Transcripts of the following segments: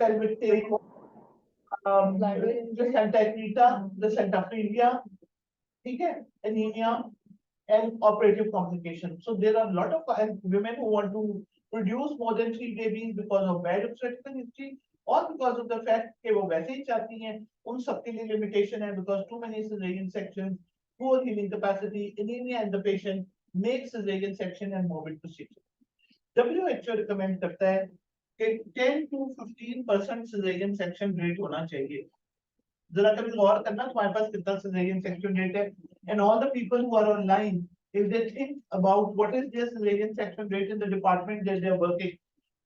pelvic tape, the centipeta, the centophilia, okay, anemia, and operative complications. So there are a lot of women who want to produce more than 3 babies because of bad obstetrical history or because of the fact कि वो वैसे ही चाहती हैं, उन सबके लिए limitation है because too many cesarean sections, poor healing capacity, anemia, and the patient makes cesarean section and morbid procedure. WHO recommend करता है कि 10 to 15% cesarean section rate होना चाहिए. जरा कभी गौर करना तुम्हारे पास कितना cesarean section rate है, and all the people who are online, if they think about what is their cesarean section rate in the department that they are working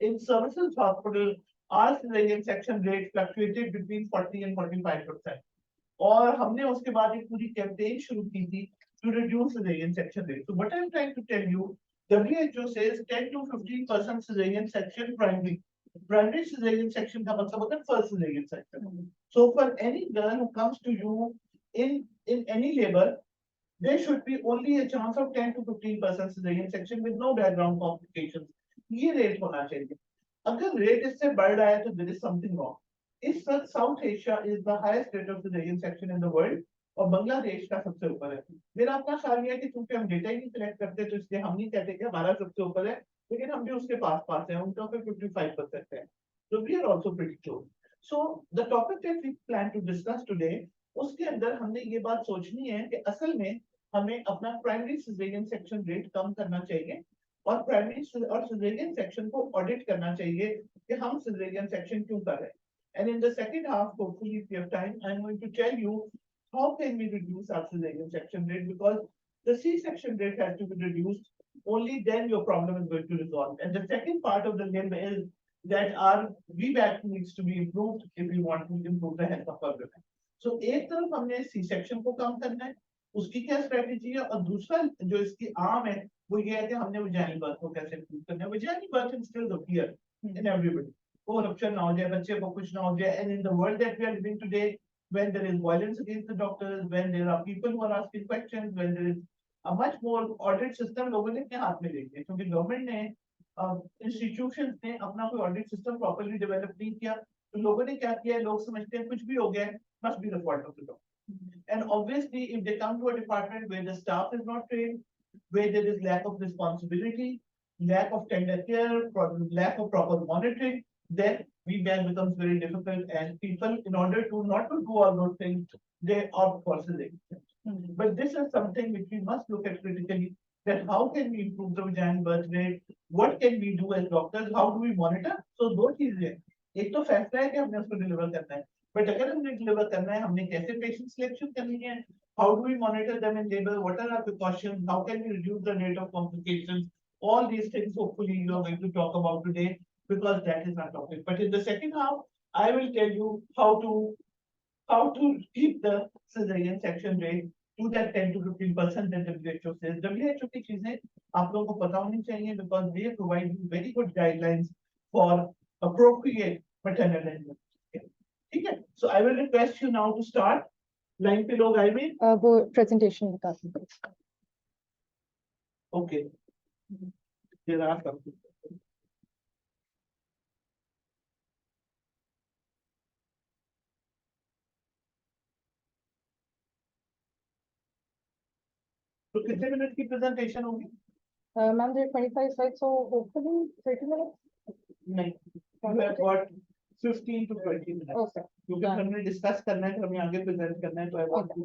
in, services hospital, our cesarean section rate fluctuated between 40 and 45%. और हमने उसके बाद एक पूरी campaign शुरू की थी to reduce cesarean section rate. So what I'm trying to tell you, WHO says 10 to 15% cesarean section primary. Primary cesarean section का मतलब होता है first cesarean section. So for any girl who comes to you in any labor, there should be only a chance of 10 to 15% cesarean section with no background complications. ये rate होना चाहिए. अगर rate इससे बढ़ रहा है तो there is something wrong. इस वक्त South Asia is the highest rate of cesarean section in the world और बांग्लादेश का सबसे ऊपर है. मेरा अपना ख्याल है कि क्योंकि हम डेटा ही नहीं कलेक्ट करते तो इसलिए हम नहीं कहते कि हमारा सबसे ऊपर है, लेकिन हम भी उसके पास हैं, उनका फिर 55% है. So we are also pretty close. So the topic that we plan to discuss today, उसके अंदर हमने ये बात सोचनी है कि असल में हमें अपना प्राइमरी cesarean section rate कम करना चाहिए और प्राइमरी और cesarean section को ऑडिट करना चाहिए कि हम cesarean section क्यों कर रहे हैं. And in the second half, hopefully if we have time, I'm going to tell you how can we reduce our cesarean section rate, because the C-section rate has to be reduced. Only then your problem is going to resolve. And the second part of the limb is that our VBAC needs to be improved if we want to improve the health of our women. So एक तरफ हमने C-section को कम करना है, उसकी क्या strategy है, और दूसरा जो इसकी आर्म है वो ये है कि हमने vaginal birth को कैसे improve करना है. Vaginal birth is still appear in everybody. Corruption ना हो जाए, बच्चे को कुछ ना हो जाए. And in the world that we are living today, when there is violence against the doctors, when there are people who are asking questions, when there is a much more audit system, लोगों ने अपने हाथ में ले लिया क्योंकि government ने institutions ने अपना कोई ऑडिट सिस्टम प्रॉपर्ली डेवलप नहीं किया. तो लोगों ने क्या किया, लोग समझते हैं कुछ भी हो गया, must be the fault of the doctor. And obviously if they come to a department where the staff is not trained, where there is lack of responsibility, lack of tender care, lack of proper monitoring, then VBAC becomes very difficult, and people, in order to not to do all those things, they opt for cesarean. But this is something which we must look at critically, that how can we improve the vaginal birth rate, what can we do as doctors, how do we monitor. So दो चीजें, एक तो फैसला है कि हमने उसको deliver करना है, बट अगर हमने डिलीवर करना है, हमने कैसे पेशेंट सिलेक्शन करनी है, how do we monitor them in labor, what are our precautions, how can we reduce the rate of complications, all these things hopefully you are going to talk about today, because that is our topic. But in the second half, I will tell you how to keep the cesarean section rate to that 10 to 15% that WHO says. WHO की चीजें आप लोगों को पता होनी चाहिए because they provide you very good guidelines for appropriate maternal and maternal care. ठीक है? So I will request you now to start. Line पे लोग आए हुए? वो presentation निकाल दीजिए. Okay. There are some. तो कितने मिनट की प्रेजेंटेशन होगी? Ma'am, there are 25 slides, so hopefully 30 minutes. नहीं, about 15 to 20 minutes. Okay. क्योंकि हमने डिस्कस करना है, हमें आगे प्रेजेंट करना है, तो I want to.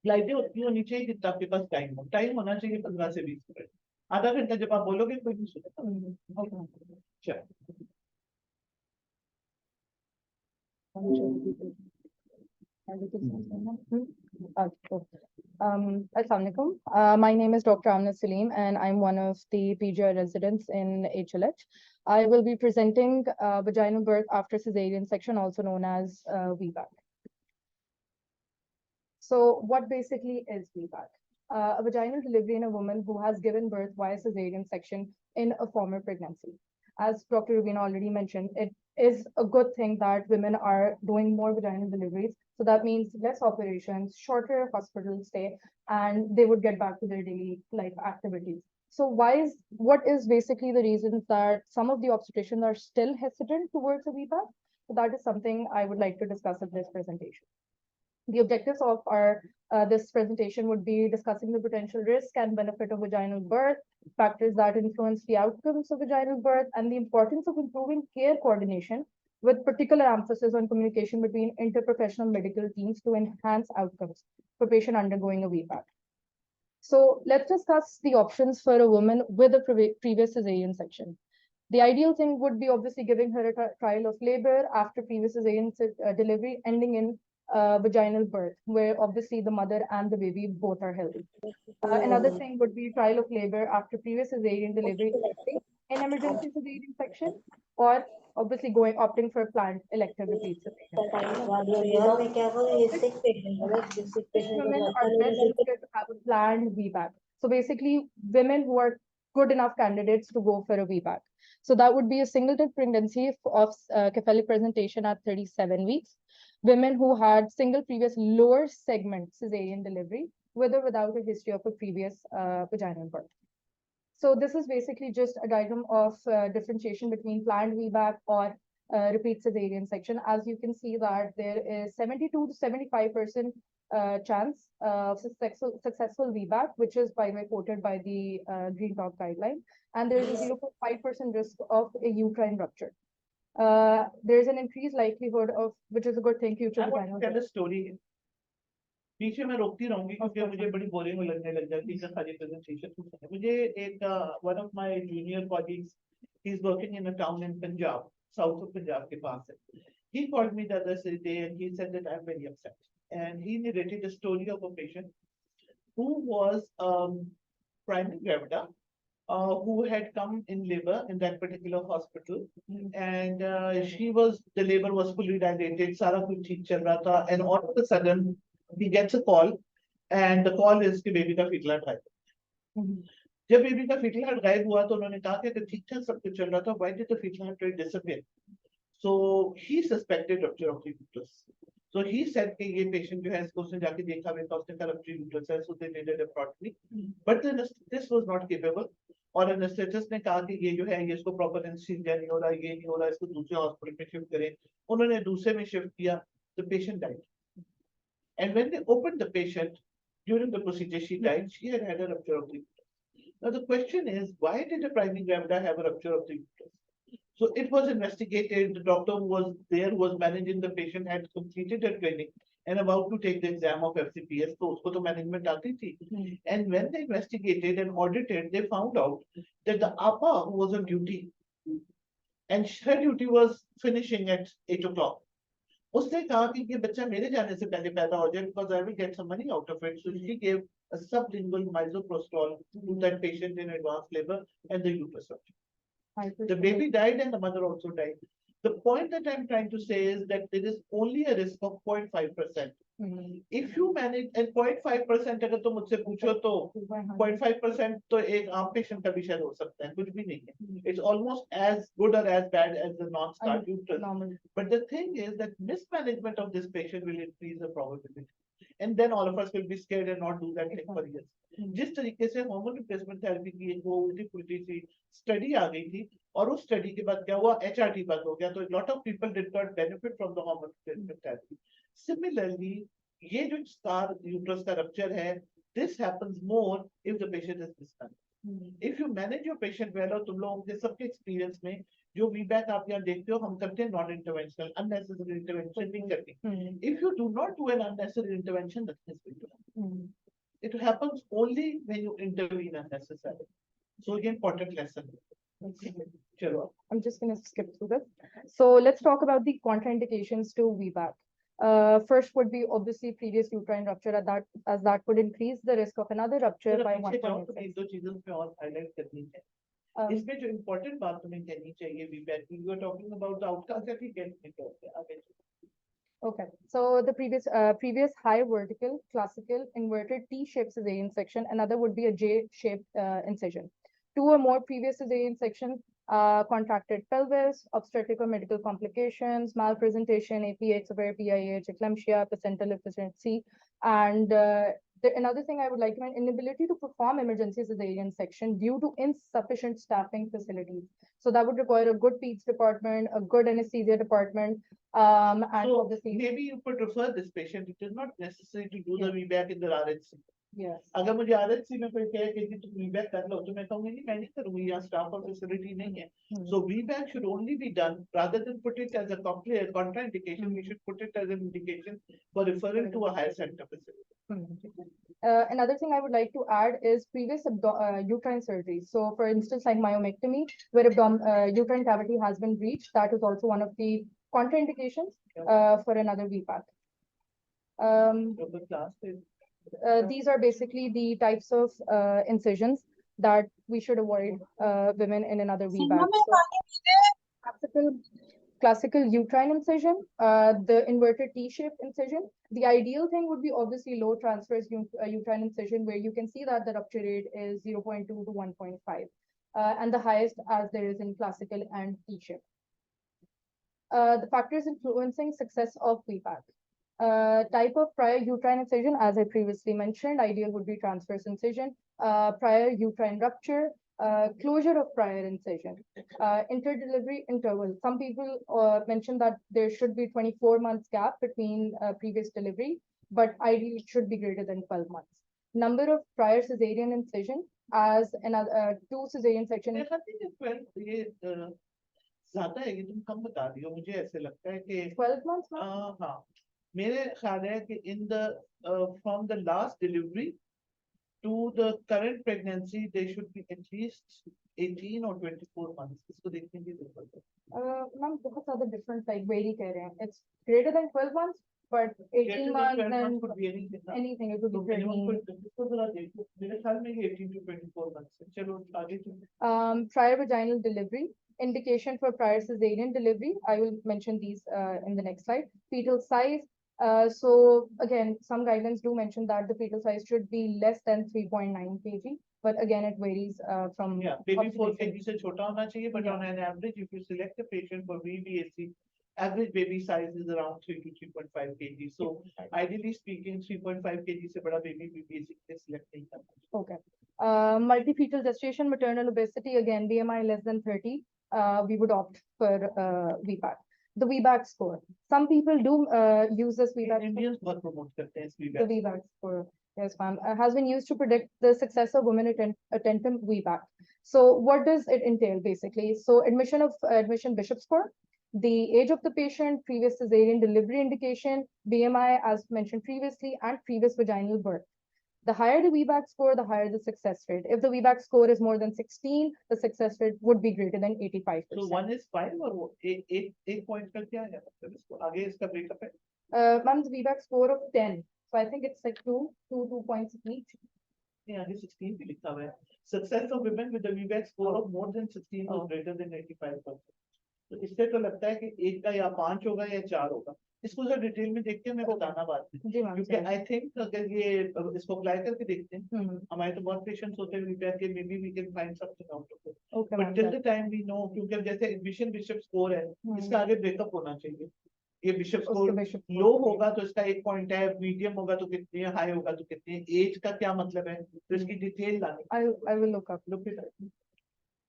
स्लाइडें उतनी होनी चाहिए जितना आपके पास टाइम हो. टाइम होना चाहिए 15 से 20 मिनट. आधा घंटा जब आप बोलोगे कोई नहीं सुनेगा. चलो. Assalamualaikum. My name is Dr. Amna Salim, and I'm one of the PGI residents in HLH. I will be presenting vaginal birth after cesarean section, also known as VBAC. So what basically is VBAC? A vaginal delivery in a woman who has given birth via cesarean section in a former pregnancy. As Dr. Rubina already mentioned, it is a good thing that women are doing more vaginal deliveries. So that means less operations, shorter hospital stay, and they would get back to their daily life activities. So what is basically the reasons that some of the obstetricians are still hesitant towards a VBAC? So that is something I would like to discuss in this presentation. The objectives of our this presentation would be discussing the potential risk and benefit of vaginal birth, factors that influence the outcomes of vaginal birth, and the importance of improving care coordination with particular emphasis on communication between interprofessional medical teams to enhance outcomes for patient undergoing a VBAC. So let's discuss the options for a woman with a previous cesarean section. The ideal thing would be obviously giving her a trial of labor after previous cesarean delivery, ending in vaginal birth, where obviously the mother and the baby both are healthy. Another thing would be trial of labor after previous cesarean delivery, ending in emergency cesarean section, or obviously opting for planned elective repeat cesarean. Which women are best suited to have a planned VBAC? So basically, women who are good enough candidates to go for a VBAC. So that would be a singleton pregnancy of cephalic presentation at 37 weeks. Women who had single previous lower segment cesarean delivery, with or without a history of a previous vaginal birth. So this is basically just a diagram of differentiation between planned VBAC or repeat cesarean section. As you can see that there is 72 to 75% chance of successful VBAC, which is by the way quoted by the Green Talk guideline, and there is a 0.5% risk of a uterine rupture. There is an increased likelihood of, which is a good thing, future I want to vaginal tell birth. a story. पीछे मैं रोकती रहूंगी क्योंकि मुझे बड़ी boring लगने लग जाती है सारी प्रेजेंटेशन। मुझे एक one of my junior colleagues, he is working in a town in Punjab, south of Punjab के पास है। He called me the other day and he said that I'm very upset. And he narrated the story of a patient who was primary gravida, who had come in labor in that particular hospital, and the labor was fully dilated, सारा कुछ ठीक चल रहा था, and all of a sudden he gets a call, and the call is कि baby का फीटला गायब। जब बेबी का फीटला गायब हुआ तो उन्होंने कहा कि ठीक ठाक सब कुछ चल रहा था, why did the fetal heart disappear? So he suspected rupture of the uterus. So he said कि ये patient जो है इसको उसने जाके देखा था, उसने कहा rupture uterus है, so they did a nephrotomy, but this was not capable, और एनेस्थेटिस्ट ने कहा कि ये जो है ये इसको प्रॉपर एनेस्थीसिया नहीं हो रहा, ये नहीं हो रहा, इसको दूसरे हॉस्पिटल में शिफ्ट करें। उन्होंने दूसरे में शिफ्ट किया, the patient died. And when they opened the patient during the procedure, she died. She had had a rupture of the uterus. Now the question is, why did a primary gravida have a rupture of the uterus? So it was investigated. The doctor who was there, who was managing the patient, had completed her training and about to take the exam of FCPS. So usko to management aati thi. And when they investigated and audited, they found out that the APA who was on duty, and her duty was finishing at 8 o'clock. उसने कहा कि ये बच्चा मेरे जाने से पहले पैदा हो जाए, because I will get some money out of it. So she gave a sublingual misoprostol to that patient in advanced labor, and the uterus ruptured. The baby died and the mother also died. The point that I'm trying to say is that there is only a risk of 0.5%. If you manage, and 0.5% अगर तुम मुझसे पूछो तो 0.5% तो एक आम patient का भी शायद हो सकता है, कुछ भी नहीं है. It's almost as good or as bad as the non-start uterus. But the thing is that mismanagement of this patient will increase the probability. And then all of us will be scared and not do that thing for years. जिस तरीके से hormone replacement therapy की एक वो उल्टी पुल्टी सी study आ गई थी, और उस स्टडी के बाद क्या हुआ, HRT बंद हो गया, तो lot of people did not benefit from the hormone replacement therapy. Similarly ये जो स्कार यूट्रस का रप्चर है, this happens more if the patient is mismanaged. If you manage your patient well, और तुम लोगों के सबके एक्सपीरियंस में जो वीबैक आप यहाँ देखते हो, हम करते हैं नॉन इंटरवेंशनल, अननेसेसरी इंटरवेंशन नहीं करते. If you do not do an unnecessary intervention, nothing is going to happen. It happens only when you intervene unnecessarily. So again, important lesson. Chalo. I'm just going to skip through this. So let's talk about the contraindications to VBAC. First would be obviously previous uterine rupture, as that would increase the risk of another rupture by 1.6. दो चीजों पे और highlight करनी है. इसमें जो important बात तुम्हें कहनी चाहिए VBAC की, you are talking about the outcomes that we get आगे. Okay, so the previous high vertical, classical, inverted T-shaped cesarean section. Another would be a J-shaped incision. Two or more previous cesarean sections, contracted pelvis, obstetric or medical complications, malpresentation, APH, severe PIH, eclampsia, placental deficiency, and Another thing I would like to mention, inability to perform emergency cesarean section due to insufficient staffing facilities. So that would require a good peds department, a good anesthesia department, and So obviously, maybe you could refer this patient. It is not necessary to do the Yeah. VBAC in the RHC. yes. अगर मुझे RHC में कोई कहे कि जी तुम VBAC कर लो तो मैं कहूँगी नहीं मैं नहीं करूँगी यहाँ staff और facility नहीं है. Hmm. So VBAC should only be done rather than put it as a contraindication. We should put it as an indication for referral to a higher center facility. Another thing I would like to add is previous uterine surgeries. So, for instance, like myomectomy, where uterine cavity has been breached, that is also one of the contraindications for another VPAC. So the class is These are basically the types of incisions that we should avoid women in another VBAC. So, classical uterine incision, the inverted T-shaped incision. The ideal thing would be obviously low transverse uterine incision, where you can see that the rupture rate is 0.2 to 1.5, and the highest as there is in classical and T-shaped. The factors influencing success of VPAC. Type of prior uterine incision, as I previously mentioned, ideal would be transverse incision, prior uterine rupture, closure of prior incision, interdelivery interval. Some people mention that there should be 24 months gap between previous delivery, but ideally it should be greater than 12 months. Number of prior cesarean incision as another 2 cesarean section. मैं कहती हूँ ये ज़्यादा है ये तुम कम बता रही हो मुझे ऐसे लगता है कि 12 months. हाँ मेरे ख्याल है कि in the from the last delivery to the current pregnancy there should be at least 18 or 24 months. इसको देखने की जरूरत है. मैम बहुत ज़्यादा different like vary कह रहे हैं. It's greater than 12 months, but 18 months and could be anything. It could be 13. इसको जरा देखो मेरे ख्याल में ये 18 to 24 months है. चलो आगे चलो. Prior vaginal delivery. Indication for prior cesarean delivery. I will mention these in the next slide. Fetal size. So again, some guidelines do mention that the fetal size should be less than 3.9 kg, but again, it varies from. Yeah, baby 4 kg से छोटा होना चाहिए, but on an average, if you select a patient for VBAC, average baby size is around 3 to 3.5 kg. So ideally speaking, 3.5 kg से बड़ा baby VBAC के select नहीं करना. Okay. Multifetal gestation, maternal obesity, again, BMI less than 30, we would opt for VBAC. The VBAC score. Some people do use this VBAC. Indians बहुत promote करते हैं इस VBAC. The VBAC score, yes, ma'am, has been used to predict the success of women attempting VBAC. So what does it entail basically? So admission Bishop score, the age of the patient, previous cesarean delivery indication, BMI as mentioned previously, and previous vaginal birth. The higher the VBAC score, the higher the success rate. If the VBAC score is more than 16, the success rate would be greater than 85%. So 1 is 5 और एक point का क्या है मतलब इसको आगे इसका breakup है? Ma'am, the VBAC score of 10. So I think it's like 2 points each. नहीं आगे 16 भी लिखा हुआ है. Success of women with a VBAC score of more than 16 was greater than 85%. तो इससे तो लगता है कि एक का या 5 होगा या 4 होगा. इसको जरा डिटेल में देखते हैं, मेरे को बताना बात है क्योंकि आई थिंक अगर ये इसको अप्लाई करके देखते हैं हमारे तो बहुत पेशेंट्स होते हैं रिपेयर के maybe we can find something out of it but till the time we know क्योंकि जैसे एडमिशन बिशप स्कोर है इसका आगे ब्रेकअप होना चाहिए. ये बिशप स्कोर लो होगा तो इसका 1 पॉइंट है, मीडियम होगा तो कितनी है, हाई होगा तो कितनी है, एज का क्या मतलब है तो इसकी डिटेल लानी. I will look it.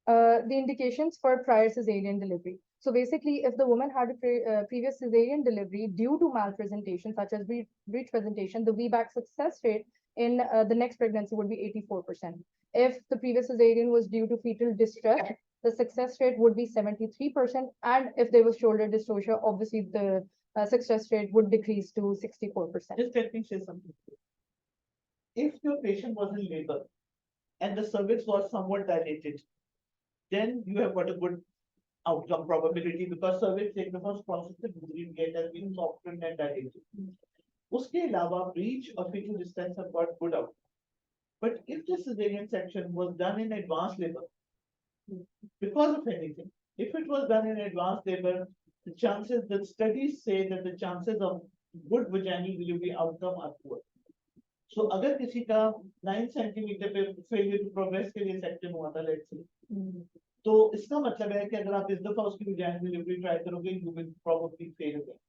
The indications for prior cesarean delivery. So basically, if the woman had a previous cesarean delivery due to malpresentation, such as breech presentation, the VBAC success rate in the next pregnancy would be 84%. If the previous cesarean was due to fetal distress, the success rate would be 73%. And if there was shoulder dystocia, obviously the success rate would decrease to 64%. Just let me say something. If your patient was in labor and the cervix was somewhat dilated, then you have got a good outcome probability because cervix एक दफा process ingredient has been softened and dilated. उसके अलावा breech or fetal distress have got good outcome. But if the cesarean section was done in advanced labor, because of anything, if it was done in advanced labor, the studies say that the chances of good vaginal delivery outcome are poor. So अगर किसी का 9 centimetre पे failure to progress के लिए section हुआ था let's say, तो इसका मतलब है कि अगर आप इस दफा उसकी vaginal delivery ट्राई करोगे you will probably fail again.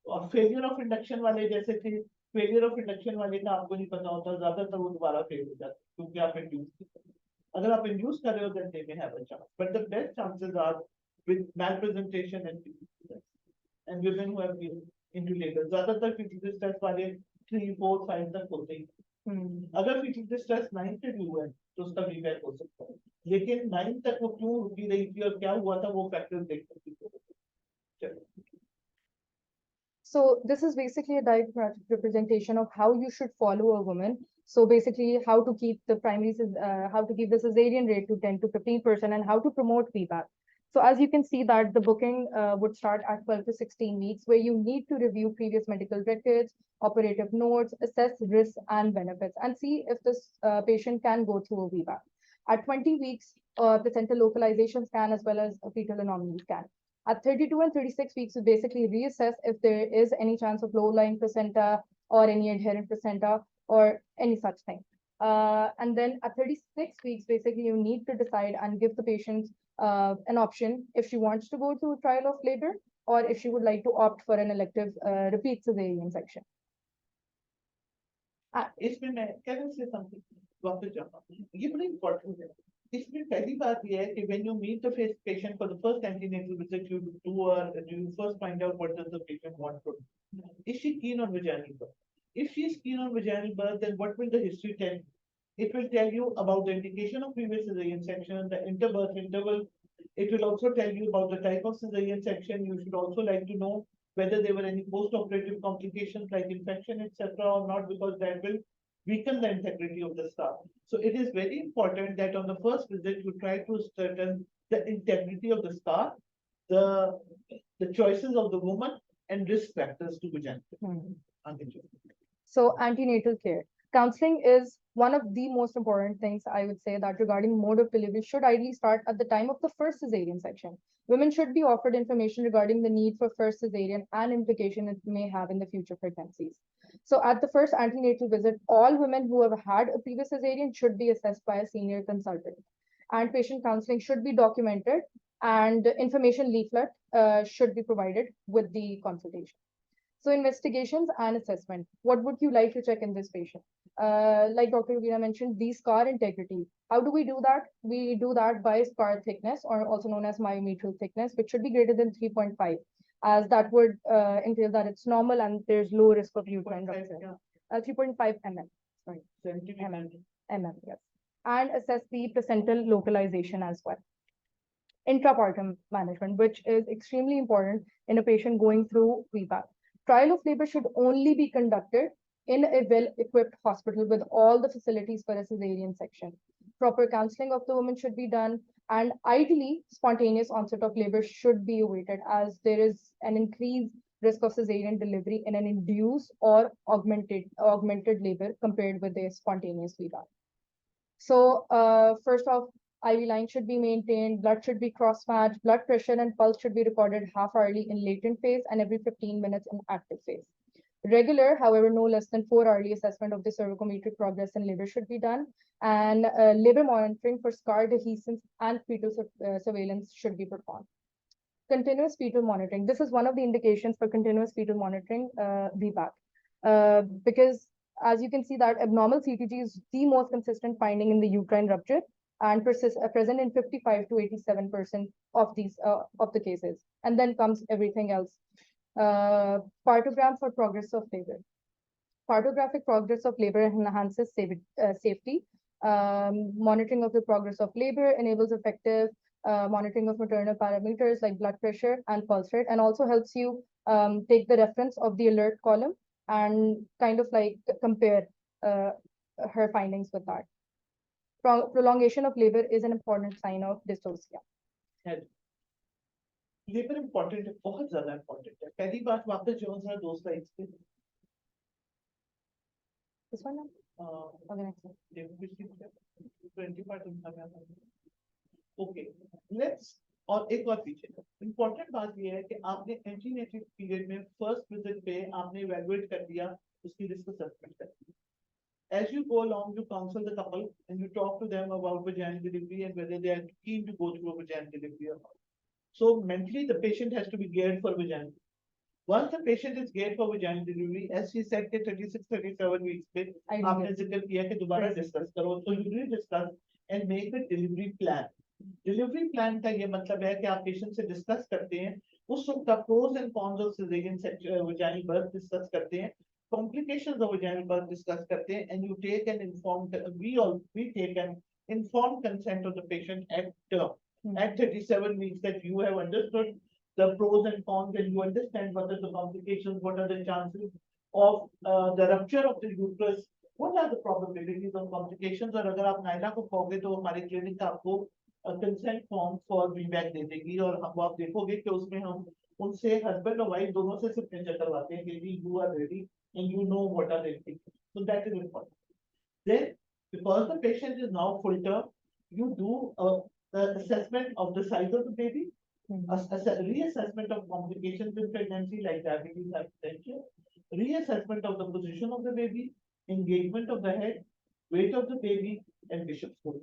और failure of induction वाले जैसे थे फेलियर ऑफ इंडक्शन वाले का आपको नहीं पता होता, ज्यादातर वो दोबारा फेल हो जाता है क्योंकि आप इंड्यूस कर रहे हो। अगर आप इंड्यूस कर रहे हो then they may have a chance, but the best chances are with malpresentation and women who have been into labor. ज्यादातर fetal distress वाले 3, 4, 5 तक होते ही। अगर fetal distress 9 से भी हुआ है तो उसका VBAC हो सकता है, लेकिन 9 तक वो क्यों रुकी रही थी और क्या हुआ था वो फैक्टर्स देख सकते हैं। So this is basically a diagrammatic representation of how you should follow a woman. So basically how to keep the how to keep the cesarean rate to 10 to 15% and how to promote VBAC. So as you can see that the booking would start at 12 to 16 weeks, where you need to review previous medical records, operative notes, assess risks and benefits, and see if this patient can go through a VBAC. At 20 weeks, placental localization scan as well as a fetal anomaly scan. At 32 and 36 weeks, we basically reassess if there is any chance of low-lying placenta or any adherent placenta or any such thing. And then at 36 weeks, basically you need to decide and give the patient an option if she wants to go through a trial of labor or if she would like to opt for an elective repeat cesarean section. इसमें मैं can I say something? वापस जाऊँ, ये बड़ा important है। इसमें पहली बात ये है कि when you meet the patient for the first antenatal visit, you first find out what does the patient want from you. Is she keen on vaginal birth? If she is keen on vaginal birth, then what will the history tell you? It will tell you about the indication of previous cesarean section, the interbirth interval. It will also tell you about the type of cesarean section. You should also like to know whether there were any post-operative complications like infection, etc., or not, because that will weaken the integrity of the scar. So it is very important that on the first visit you try to ascertain the integrity of the scar, the choices of the woman, and risk factors to be So antenatal care. Counseling is one of the most important things I would say that regarding mode of delivery should ideally start at the time of the first cesarean section. Women should be offered information regarding the need for first cesarean and implication it may have in the future pregnancies. So at the first antenatal visit, all women who have had a previous cesarean should be assessed by a senior consultant. And patient counseling should be documented and information leaflet should be provided with the consultation. So investigations and assessment. What would you like to check in this patient? Like Dr. Rubina mentioned, the scar integrity. How do we do that? We do that by scar thickness, or also known as myometrial thickness, which should be greater than 3.5, as that would entail that it's normal and there's low risk of uterine rupture. 3.5 mm, sorry, mm, yes. And assess the placental localization as well. Intrapartum management, which is extremely important in a patient going through VBAC. Trial of labor should only be conducted in a well-equipped hospital with all the facilities for a cesarean section. Proper counseling of the woman should be done, and ideally, spontaneous onset of labor should be awaited, as there is an increased risk of cesarean delivery in an induced or augmented labor compared with a spontaneous VBAC. So, first off, IV line should be maintained, blood should be cross-matched, blood pressure and pulse should be recorded half hourly in latent phase and every 15 minutes in active phase. Regular, however, no less than 4 hourly assessment of the cervicometric progress in labor should be done, and labor monitoring for scar dehiscence and fetal surveillance should be performed. Continuous fetal monitoring. This is one of the indications for continuous fetal monitoring, VBAC, because as you can see that abnormal CTG is the most consistent finding in the uterine rupture and present in 55 to 87% of these of the cases. And then comes everything else. Partogram for progress of labor. Partographic progress of labor enhances safety. Monitoring of the progress of labor enables effective monitoring of maternal parameters like blood pressure and pulse rate, and also helps you take the reference of the alert column and kind of like compare her findings with that. Prolongation of labor is an important sign of dystocia. Labour important है, बहुत ज्यादा important है। पहली बात वापस जो है 2 slides पे, this one okay, next okay let's, और एक और पीछे इम्पोर्टेंट बात ये है कि आपने एंटीनेटल पीरियड में फर्स्ट विजिट पे आपने इवैल्यूएट कर दिया, उसकी रिस्क असेसमेंट कर दी। As you go along, you counsel the couple and you talk to them about vaginal delivery and whether they are keen to go through a vaginal delivery or not. So mentally, the patient has to be geared for vaginal. Once the patient is geared for vaginal delivery, as she said कि 36-37 weeks पे आपने जिक्र किया कि दोबारा discuss करो, so you will discuss and make a delivery plan. Delivery plan का ये मतलब है कि आप पेशेंट से डिस्कस करते हैं, उस वक्त आप pros and cons of cesarean vaginal birth discuss करते हैं, complications of vaginal birth discuss करते हैं, and you take an informed, we take an informed consent of the patient at 37 weeks that you have understood the pros and cons and you understand what are the complications, what are the chances of the rupture of the uterus, what are the probabilities of complications. और अगर आप नायला को कहोगे तो हमारी clinic आपको consent form for VBAC दे देगी और हम आप देखोगे कि उसमें हम उनसे हस्बैंड और वाइफ दोनों से सिग्नेचर करवाते हैं कि you are ready and you know what are the things. So that is important. Then, because the patient is now full term, you do the assessment of the size of the baby, a reassessment of complications in pregnancy like diabetes, hypertension, reassessment of the position of the baby, engagement of the head, weight of the baby, and Bishop's score.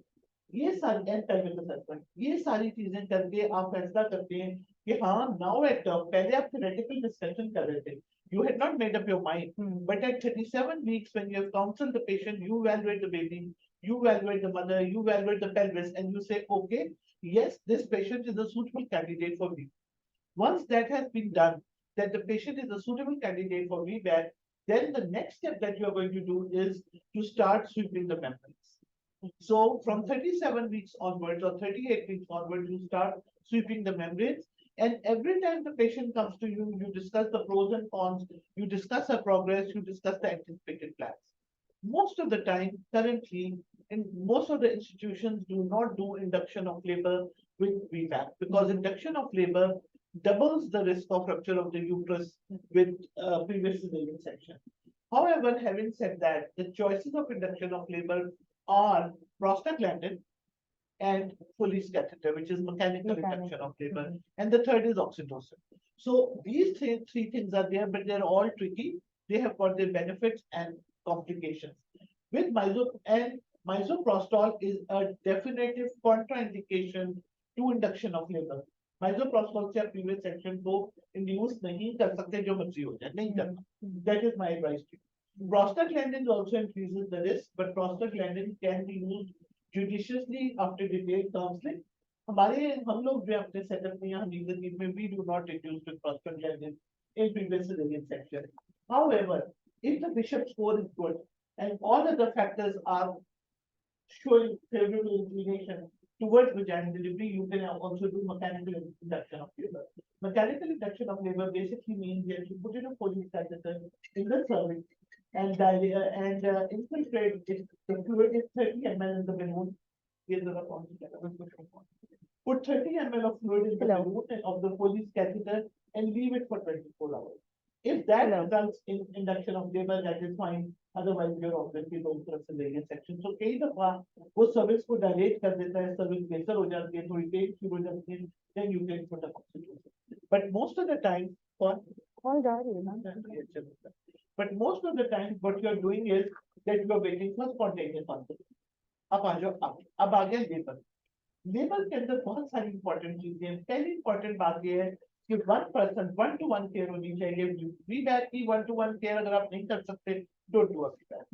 ये सारी and pelvic assessment, ये सारी चीजें करके आप फैसला करते हैं कि हाँ now at term, पहले आप theoretical discussion कर रहे थे, you had not made up your mind, but at 37 weeks when you have counseled the patient, you evaluate the baby, you evaluate the mother, you evaluate the pelvis, and you say, okay, yes, this patient is a suitable candidate for me. Once that has been done, that the patient is a suitable candidate for VBAC, then the next step that you are going to do is to start sweeping the membranes. So from 37 weeks onwards or 38 weeks onwards, you start sweeping the membranes. And every time the patient comes to you, you discuss the pros and cons, you discuss her progress, you discuss the anticipated plans. Most of the time, currently, in most of the institutions do not do induction of labor with VBAC because induction of labor doubles the risk of rupture of the uterus with previous cesarean section. However, having said that, the choices of induction of labor are prostaglandin and Foley's catheter, which is mechanical induction of labor, and the third is oxytocin. So these three things are there, but they're all tricky. They have got their benefits and complications. With misoprostol is a definitive contraindication to induction of labor. Misoprostol से आप previous section को induce नहीं कर सकते जो मर्जी हो जाए, नहीं करना. That is my advice to you. Prostaglandin also increases the risk, but prostaglandin can be used judiciously after detailed counseling. हम लोग जो अपने सेटअप में यहाँ नींद में we do not reduce with prostaglandin in previous cesarean section. However, if the Bishop score is good and all other factors are showing favorable inclination towards vaginal delivery, you can also do mechanical induction of labor. Mechanical induction of labor basically means that you put in a Foley's catheter in the cervix and infiltrate it. The fluid is 30 ml in the balloon. Put 30 ml of fluid in the balloon of the Foley's catheter and leave it for 24 hours. If that results in induction of labor, that is fine. Otherwise, you're obviously going through a cesarean section. So कई दफा वो cervix को dilate कर देता है, cervix बेहतर हो जाती है, थोड़ी pain शुरू हो जाती है, then you can put a oxytocin. But most of the time, but most of the time, what you are doing is that you are waiting for spontaneous onset. अब आ जाओ अब आ गया लेबर. लेबर के अंदर बहुत सारी इंपॉर्टेंट चीजें हैं. पहली इंपॉर्टेंट बात ये है कि वन पर्सन 1-to-1 केयर होनी चाहिए. VBAC की 1-to-1 केयर अगर आप नहीं कर सकते, don't do a VBAC.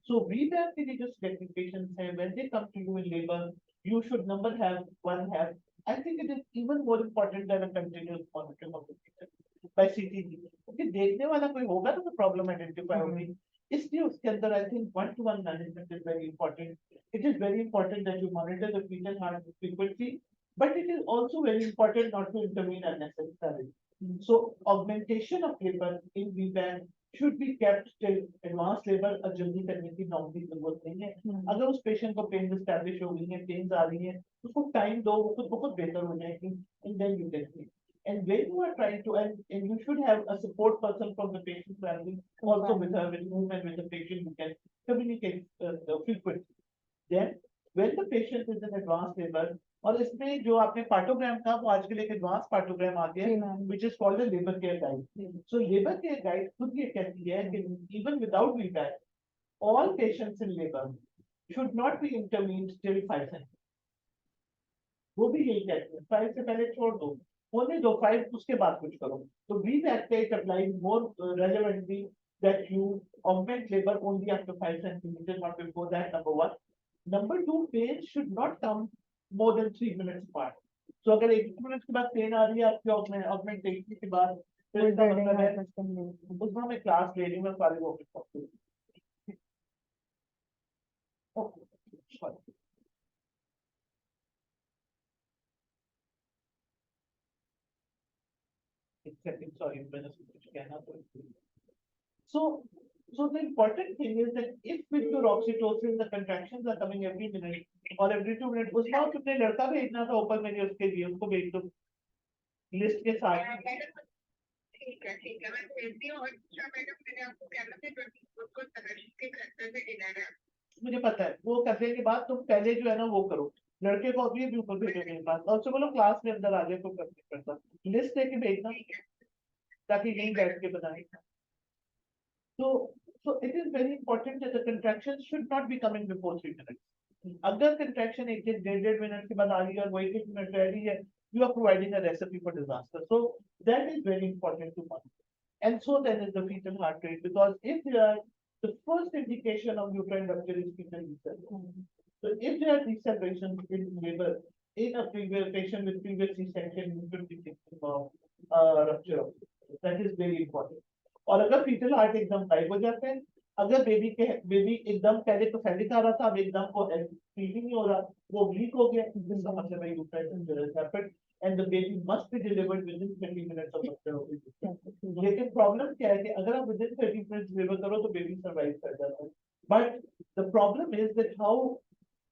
So VBAC के लिए जो selected patients हैं, when they come to you in labor, you should have. I think it is even more important than a continuous monitoring of the patient by CTG. क्योंकि देखने वाला कोई होगा तो प्रॉब्लम आइडेंटिफाई होगी. इसलिए उसके अंदर I think 1-to-1 management is very important. It is very important that you monitor the fetal heart frequently, but it is also very important not to intervene unnecessarily. So augmentation of labor in VBAC should be kept till advanced labor. जल्दी करने की normally जरूरत नहीं है. अगर उस patient को pen establish हो गई है, पेन्स आ रही है, उसको टाइम दो, वो खुद बहुत बेहतर हो जाएगी, and then you can see. And when you are trying to, and you should have a support person from the patient's family, also with her, with whom and with the patient, you can communicate frequently. Then, when the patient is in advanced labor, और इसमें जो आपने पार्टोग्राम था, वो आजकल एक advance पार्टोग्राम आ गया है, which is called the labor care guide. So labor care guide खुद ये कहती है कि even without VBAC, all patients in labor should not be intervened till 5 centimeters. वो भी यही कहती है, 5 से पहले छोड़ दो. होने दो 5 उसके बाद कुछ करो. तो VBAC it applies more relevantly that you augment labor only after 5 centimeters, not before that. Number one. Number two, pain should not come more than 3 minutes apart. So अगर 1 मिनट के बाद पेन आ रही है आपके augmentation के बाद, तो इसका मतलब है उसमें हमें क्लास ले रही हूँ मैं सारे वो sorry, मैंने कुछ कहना तो. So the important thing is that if with your oxytocin the contractions are coming every minute or every 2 minutes, उसमें आप कितने लड़का भेजना था ऊपर मैंने उसके लिए उसको भेज दो लिस्ट के साथ. ठीक है मैं भेजती हूँ. अच्छा मैडम मैंने आपको कहना था उसको तहरीर के खर्चे से डिनर है. मुझे पता है वो करने के बाद तुम पहले जो है ना वो करो, लड़के को अभी भी ऊपर भेजो मेरे पास और उससे बोलो क्लास में अंदर आ जाए तो करता लिस्ट लेके भेजना ताकि यहीं बैठ के बनाए. So it is very important that the contraction should not be coming before 3 minutes. अगर contraction 1.5 मिनट के बाद आ रही है और वो 1 मिनट रह रही है, you are providing a recipe for disaster. So that is very important to monitor. And so then is the fetal heart rate, because if they are the first indication of uterine rupture is fetal deceleration. So if there are decelerations in labor in a previous patient with previous C-section, you should be thinking of rupture of uterus. That is very important. और अगर fetal heart एकदम type हो जाते हैं, अगर baby एकदम पहले तो फैलिक आ रहा था अब एकदम को फीलिंग नहीं हो रहा, वो वीक हो गया, इसका मतलब है uterine happened and the baby must be delivered with in 30 minutes of birth. लेकिन प्रॉब्लम क्या है कि अगर आप विद इन 30 मिनट्स डिलीवर करो तो बेबी सर्वाइव कर जाता है. But the problem is that how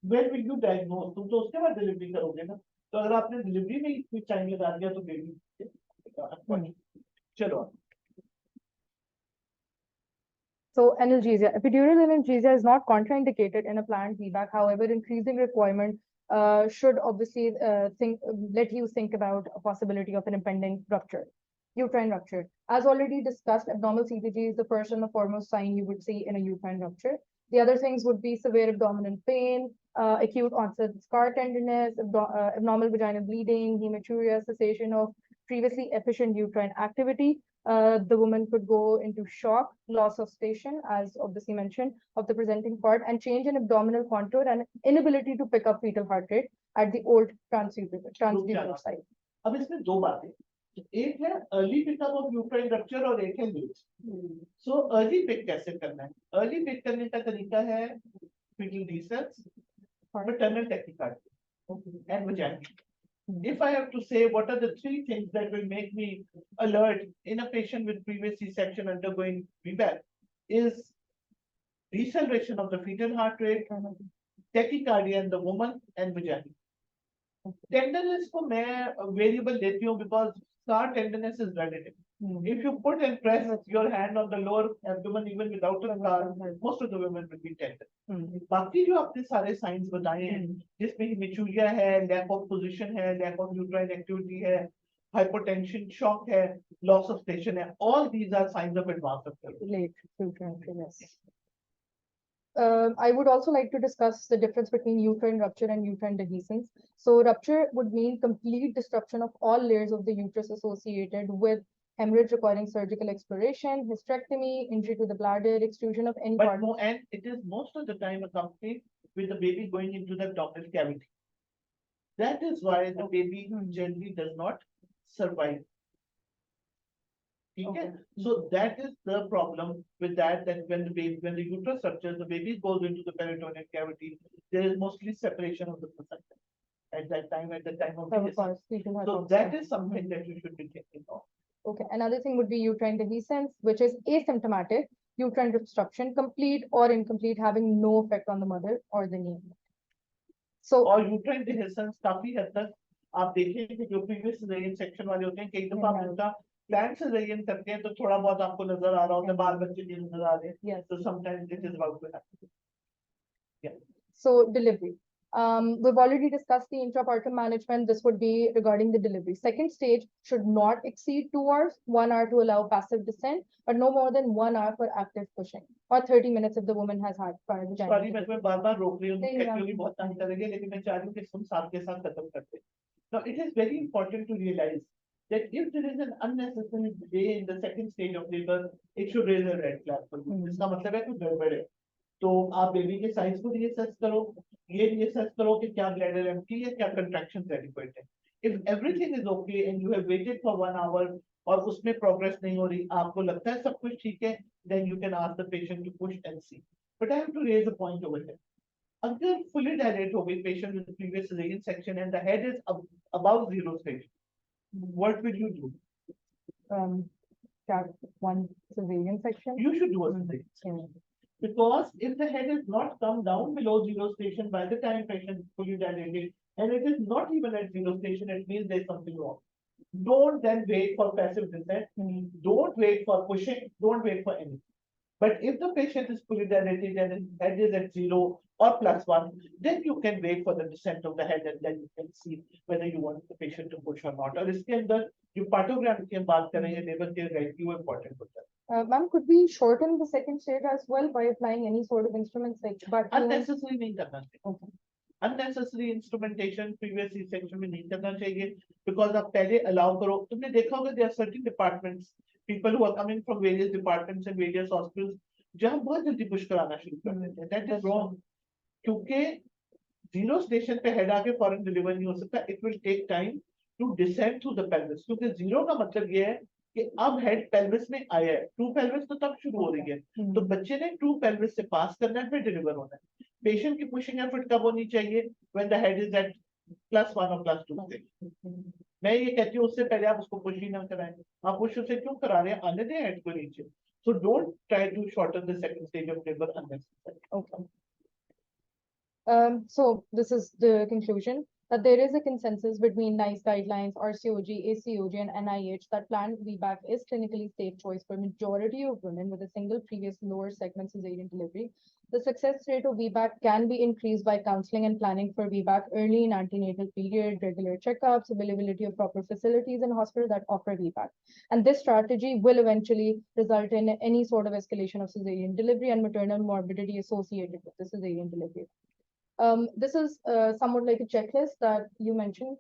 when will you diagnose, तुम तो उसके बाद डिलीवरी करोगे ना, तो अगर आपने डिलीवरी में इतनी टाइम लगा दिया तो बेबी. चलो. So analgesia, epidural analgesia is not contraindicated in a planned VBAC. However, increasing requirement should obviously let you think about a possibility of an impending rupture, uterine rupture. As already discussed, abnormal CPG is the first and the foremost sign you would see in a uterine rupture. The other things would be severe abdominal pain, acute onset scar tenderness, abnormal vaginal bleeding, hematuria, cessation of previously efficient uterine activity. The woman could go into shock, loss of station, as obviously mentioned, of the presenting part, and change in abdominal contour and inability to pick up fetal heart rate at the old transuterine site. अब इसमें दो बातें, एक है early pickup of uterine rupture और एक है late. So early pick कैसे करना है? अर्ली पिक करने का तरीका है fetal descents, maternal tachycardia and vaginal. If I have to say what are the 3 things that will make me alert in a patient with previous C-section undergoing VBAC, is deceleration of the fetal heart rate, tachycardia in the woman and vagina. Tenderness को मैं variable देती हूँ because scar tenderness is relative. If you put and press your hand on the lower abdomen even without a scar, most of the women will be tender. बाकी जो आपने सारे signs बताए हैं, जिसमें hematuria है, lack of position है, lack of uterine activity है, hypotension, shock है, loss of station है, all these are signs of advanced rupture. Late uterine, yes. I would also like to discuss the difference between uterine rupture and uterine dehiscence. So rupture would mean complete destruction of all layers of the uterus associated with hemorrhage requiring surgical exploration, hysterectomy, injury to the bladder, extrusion of any part. And it is most of the time accompanied with the baby going into the abdominal cavity. That is why the baby generally does not survive. Okay. So that is the problem with that when the uterus ruptures, the baby goes into the peritoneal cavity, there is mostly separation of the placenta at that time of dehiscence. So that is something that you should be thinking of. Okay, another thing would be uterine dehiscence, which is asymptomatic uterine obstruction, complete or incomplete, having no effect on the mother or the newborn. So और uterine dehiscence काफी हद तक आप देखें कि जो previous cesarean section वाले होते हैं कई दफा आप उनका planned cesarean करते हैं तो थोड़ा बहुत आपको नजर आ रहा होता है, बाल बच्चे नहीं नजर आ रहे हैं, so sometimes it is about to happen. Yeah. So delivery. We've already discussed the intrapartum management. This would be regarding the delivery. Second stage should not exceed 2 hours, 1 hour to allow passive descent, but no more than 1 hour for active pushing, or 30 minutes if the woman has had prior vaginal. Sorry, मैं तुम्हें बार-बार रोक रही हूँ, actually बहुत time करेंगे, लेकिन मैं चाह रही हूँ कि हम साथ के साथ खत्म करते हैं. Now it is very important to realize that if there is an unnecessary delay in the second stage of labor, it should raise a red flag for you. इसका मतलब है कुछ गड़बड़ है. तो आप बेबी के साइज को रीअसेस करो, ये रीअसेस करो कि क्या ब्लैडर एम्प्टी है, क्या कंट्रैक्शंस एडिक्वेट है. If everything is okay and you have waited for 1 hour और उसमें progress नहीं हो रही, आपको लगता है सब कुछ ठीक है, then you can ask the patient to push and see. But I have to raise a point over here. अगर fully dilate हो गई patient with previous cesarean section and the head is above zero stage, what will you do? That one cesarean section. You should do a cesarean section. Mm. Because if the head has not come down below zero station by the time patient is fully dilated, and it is not even at zero station, it means there's something wrong. Don't then wait for passive descent. Don't wait for pushing. Don't wait for anything. But if the patient is fully dilated and his head is at 0 or +1, then you can wait for the descent of the head and then you can see whether you want the patient to push or not. और इसके अंदर जो पार्टोग्राम की हम बात कर रहे हैं, लेवल के राइट क्यों important होता है. Ma'am, could we shorten the second stage as well by applying any sort of instruments like vacuum? Unnecessary नहीं करना चाहिए. Okay. Unnecessary instrumentation previous C-section में नहीं करना चाहिए, because आप पहले allow करो. तुमने देखा होगा there are certain departments, people who are coming from various departments and various hospitals, जहाँ बहुत जल्दी push कराना शुरू कर देते हैं. That is wrong. क्योंकि zero station पे head आके फौरन deliver नहीं हो सकता. It will take time to descend through the pelvis. क्योंकि zero का मतलब ये है कि अब head pelvis में आया है. True pelvis तो तब शुरू हो रही है. तो बच्चे ने true pelvis से pass करना है, फिर deliver होना है. Patient की pushing effort कब होनी चाहिए? When the head is at +1 or +2 stage. मैं ये कहती हूँ उससे पहले आप उसको push ही ना कराएं. आप push उसे क्यों करा रहे हैं? आने दें head को नीचे. So don't try to shorten the second stage of labor unnecessarily. Okay. So this is the conclusion, that there is a consensus between NICE guidelines, RCOG, ACOG, and NIH that planned VBAC is clinically safe choice for majority of women with a single previous lower segment cesarean delivery. The success rate of VBAC can be increased by counseling and planning for VBAC early in antenatal period, regular checkups, availability of proper facilities in hospital that offer VBAC. And this strategy will eventually result in any sort of escalation of cesarean delivery and maternal morbidity associated with the cesarean delivery. This is somewhat like a checklist that you mentioned.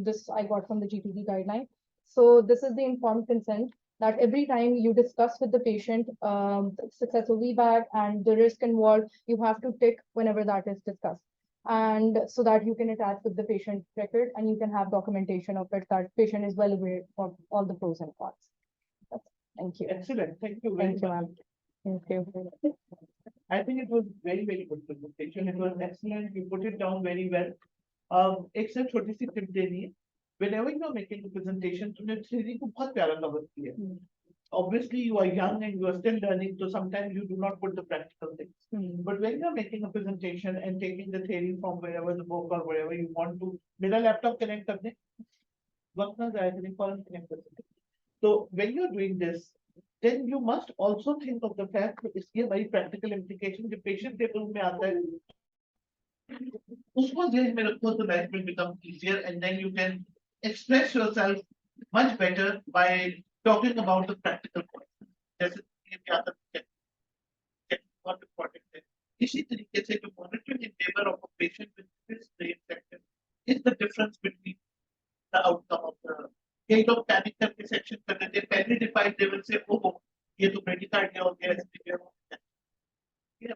This I got from the GTP guideline. So this is the informed consent that every time you discuss with the patient the successful VBAC and the risk involved, you have to tick whenever that is discussed. And so that you can attach with the patient record and you can have documentation of it, that patient is well aware of all the pros and cons. Thank you. Excellent. Thank you very Thank you, much. ma'am. Thank you. I think it was very, very good presentation. It was excellent. You put it down very well. एक सिर्फ छोटी सी tip देनी है. Whenever you are making a presentation, तुमने theory को बहुत प्यारा cover किया. Obviously, you are young and you are still learning, so sometimes you do not put the practical things. But when you are making a presentation and taking the theory from wherever the book or wherever you want to, मेरा laptop connect कर दे. वक्त ना जाए तो फौरन connect कर सकते. So when you are doing this, then you must also think of the fact that इसकी हमारी practical implication जो patient के रूप में आता है, उसको ध्यान में रखो तो life will become easier and then you can express yourself much better by talking about the practical points. जैसे ये क्या करते हैं, बहुत important है. इसी तरीके से जो monitoring in labor of a patient with this brain section is the difference between the outcome of the. कई लोग पैनिक करके सेक्शन कर देते हैं, पहले डिफाइंड लेवल से ओहो ये तो ब्रेडिकार्ड हो गया, ऐसे हो गया.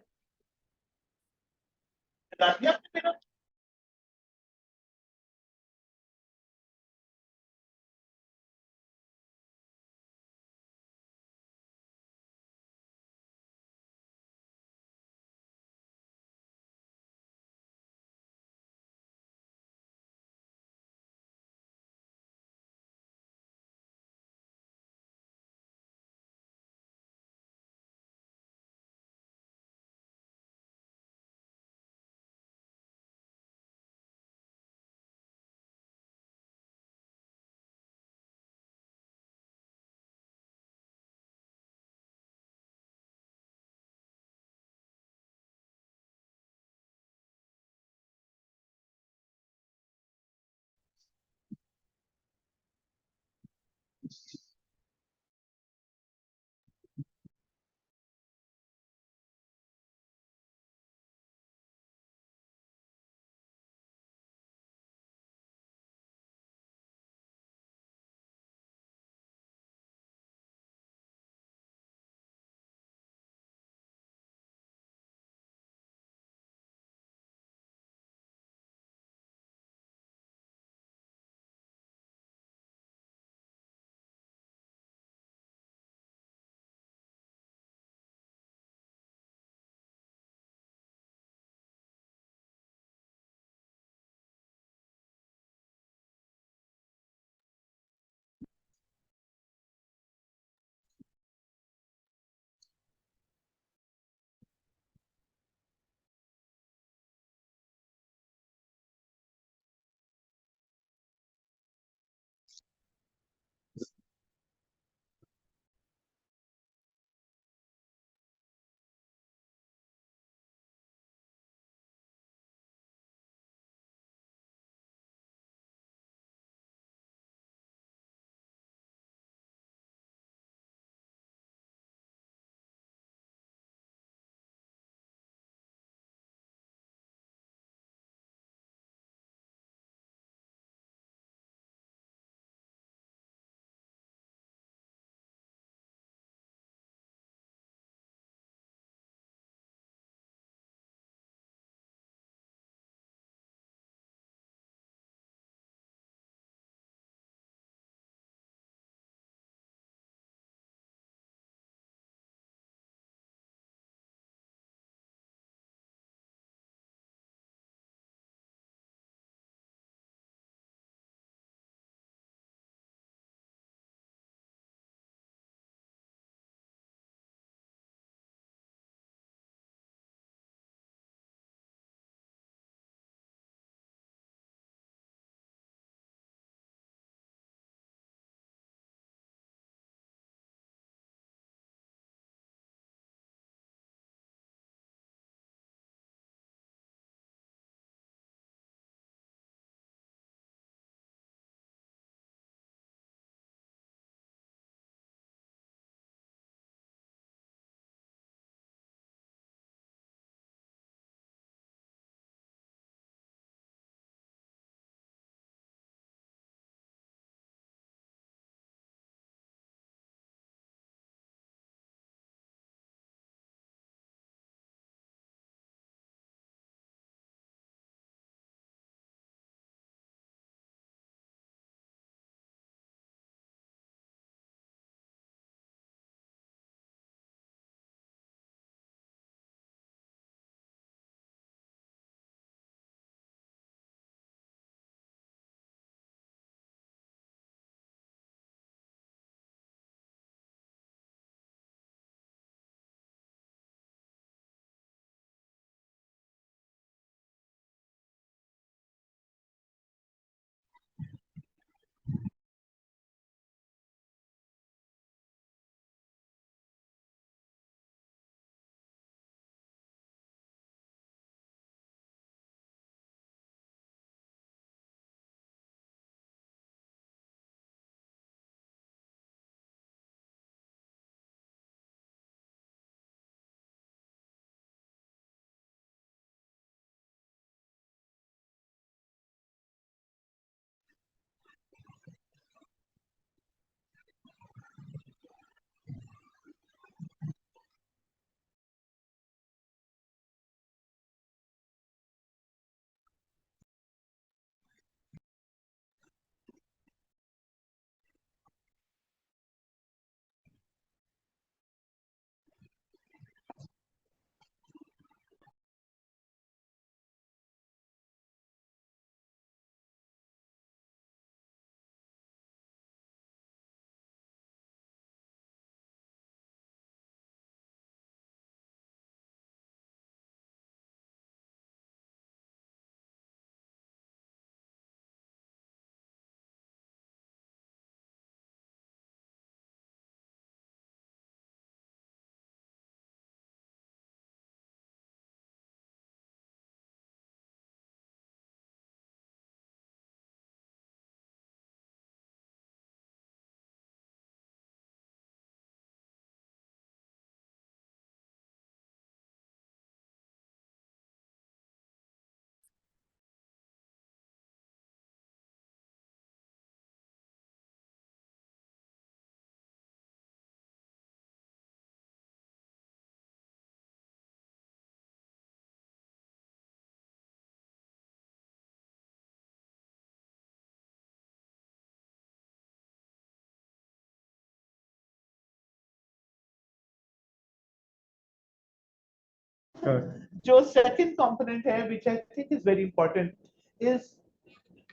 जो second component है, which I think is very important, is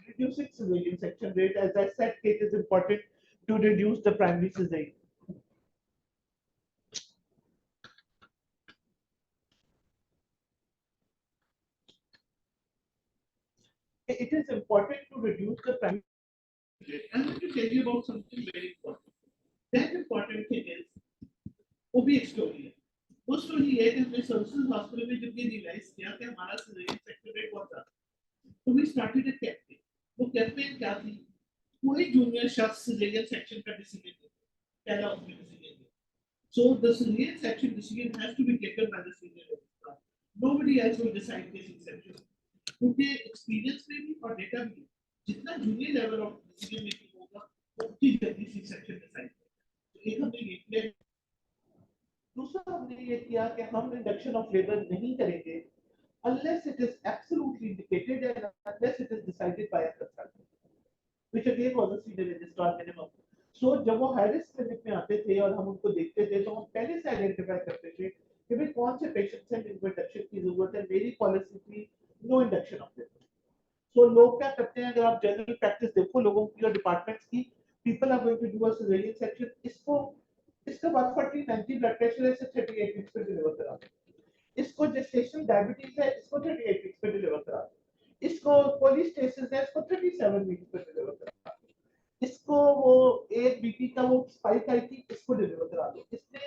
reducing cesarean section rate. As I said, it is important to reduce the primary cesarean. It is important to reduce the primary rate. I'm going to tell you about something very important. That important thing is वो भी एक story है. वो story है कि हमने services hospital में जब ये रियलाइज किया कि हमारा सिजेरियन सेक्शन रेट बहुत ज्यादा, तो वी स्टार्टेड अ कैंपेन. वो कैंपेन क्या थी? कोई जूनियर शख्स सिजेरियन सेक्शन का डिसीजन ले, पहला उसमें डिसीजन ले. So the cesarean section decision has to be taken by the senior registrar. Nobody else will decide this section. क्योंकि एक्सपीरियंस में भी और डेटा भी जितना junior level of decision making होगा उतनी जल्दी सी सेक्शन डिसाइड करेगा. तो एक हमने ये किया. दूसरा हमने ये किया कि हम इंडक्शन ऑफ लेबर नहीं करेंगे unless it is absolutely indicated and unless it is decided by a consultant, which again was a senior registrar minimum. So जब वो हाई रिस्क क्लिनिक में आते थे और हम उनको देखते थे तो हम पहले से आइडेंटिफाई करते थे कि भाई कौन से पेशेंट्स हैं जिनको इंडक्शन की जरूरत है. मेरी पॉलिसी थी नो इंडक्शन ऑफ लेबर. सो लोग क्या करते हैं, अगर आप जनरल प्रैक्टिस देखो लोगों की और डिपार्टमेंट्स की, people are going to do a caesarean section. इसका 140 90 ब्लड प्रेशर है, इसे 38 वीक्स पे डिलीवर करा दो. इसको जेस्टेशनल डायबिटीज है, इसको 38 वीक्स पे डिलीवर करा दो. इसको कोलिस्टेसिस है, इसको 37 वीक्स पे डिलीवर करा दो. इसको वो एक बीपी का वो स्पाइक आई थी, इसको डिलीवर करा दो. इसने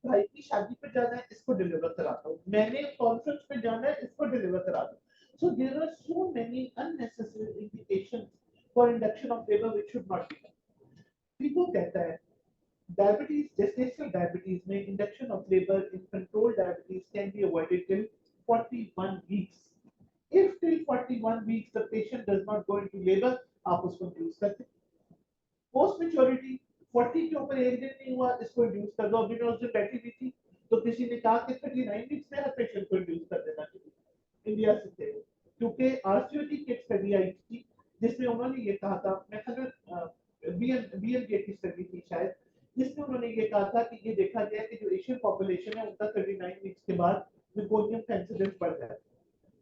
भाई की शादी पे जाना है, इसको डिलीवर करा दो. मैंने कॉन्फ्रेंस पे जाना है, इसको डिलीवर करा दो. So there are so many unnecessary indications for induction of labor which should not be done. People कहता है diabetes, gestational diabetes में induction of labor in controlled diabetes can be avoided till 41 weeks. If till 41 weeks the patient does not go into labor, आप उसको induce करते. Post maturity 40 के ऊपर एक दिन नहीं हुआ, इसको induce कर दो. अभी मैं उस दिन बैठी हुई थी तो किसी ने कहा कि 39 weeks में हर पेशेंट को induce कर देना चाहिए. इंडिया से थे क्योंकि आरसीओटी की स्टडी आई थी जिसमें उन्होंने ये कहा था, मैं बीएमजे की स्टडी थी शायद, जिसमें उन्होंने ये कहा था कि ये देखा गया कि जो एशियन पॉपुलेशन है उनका 39 वीक्स के बाद मेकोनियम का इंसिडेंस बढ़ जाता है.